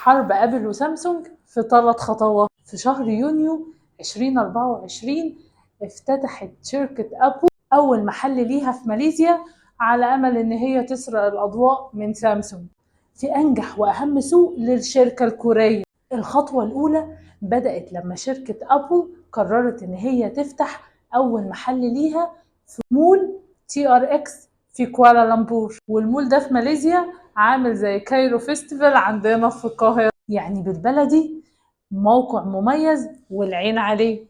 حرب ابل وسامسونج في 3 خطوات. في شهر يونيو 2024 افتتحت شركة ابل اول محل ليها في ماليزيا على امل ان هي تسرق الاضواء من سامسونج في انجح واهم سوق للشركة الكورية. الخطوة الاولى بدأت لما شركة ابل قررت ان هي تفتح اول محل ليها في مول TRX في كوالالمبور، والمول ده في ماليزيا عامل زي كايرو فيستيفال عندنا في القاهرة، يعني بالبلدي موقع مميز والعين عليه.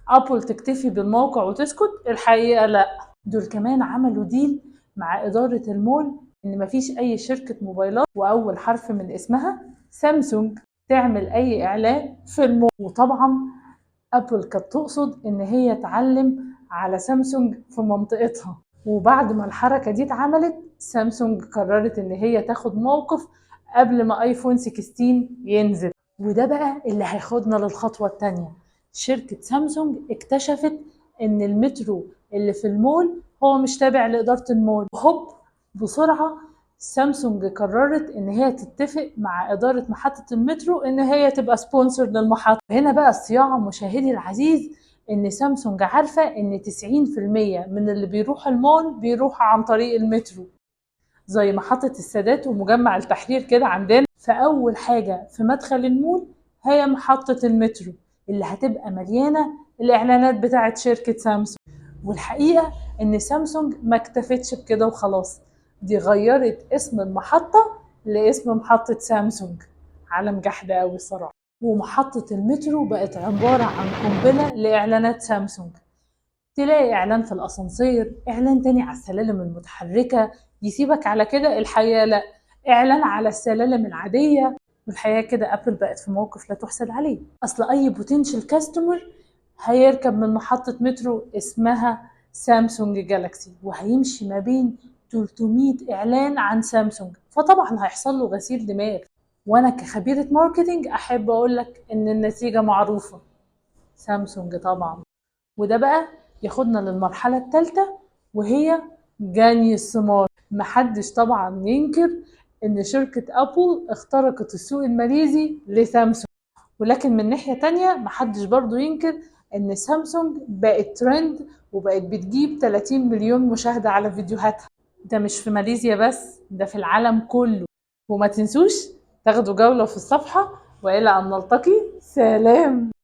ابل تكتفي بالموقع وتسكت؟ الحقيقة لا، دول كمان عملوا ديل مع إدارة المول إن مفيش أي شركة موبايلات وأول حرف من اسمها سامسونج تعمل أي إعلان في المول. وطبعا أبل كانت تقصد إن هي تعلم على سامسونج في منطقتها. وبعد ما الحركة دي اتعملت سامسونج قررت إن هي تاخد موقف قبل ما آيفون 16 ينزل، وده بقى اللي هياخدنا للخطوة التانية. شركة سامسونج اكتشفت إن المترو اللي في المول هو مش تابع لإدارة المول. هوب بسرعة سامسونج قررت ان هي تتفق مع ادارة محطة المترو ان هي تبقى سبونسر للمحطة. هنا بقى الصياعة مشاهدي العزيز ان سامسونج عارفة ان 90% من اللي بيروح المول بيروح عن طريق المترو، زي محطة السادات ومجمع التحرير كده عندنا. فاول حاجة في مدخل المول هي محطة المترو اللي هتبقى مليانة الاعلانات بتاعت شركة سامسونج. والحقيقة ان سامسونج ما اكتفتش بكده وخلاص، دي غيرت اسم المحطة لاسم محطة سامسونج. عالم جحد قوي صراحة. ومحطة المترو بقت عبارة عن قنبلة لإعلانات سامسونج. تلاقي إعلان في الأسانسير، إعلان تاني على السلالم المتحركة، يسيبك على كده؟ الحقيقة لا، إعلان على السلالم العادية. والحقيقة كده أبل بقت في موقف لا تحسد عليه. أصل أي بوتنشال كاستمر هيركب من محطة مترو اسمها سامسونج جالاكسي وهيمشي ما بين 300 إعلان عن سامسونج، فطبعا هيحصل له غسيل دماغ. وأنا كخبيرة ماركتينج أحب أقولك إن النتيجة معروفة، سامسونج طبعا. وده بقى ياخدنا للمرحلة الثالثة وهي جني الثمار. محدش طبعا ينكر إن شركة أبل اخترقت السوق الماليزي لسامسونج، ولكن من ناحية تانية محدش برضو ينكر ان سامسونج بقت ترند وبقت بتجيب 30 مليون مشاهدة على فيديوهاتها. ده مش في ماليزيا بس، ده في العالم كله. وما تنسوش تاخدوا جولة في الصفحة، وإلى أن نلتقي، سلام.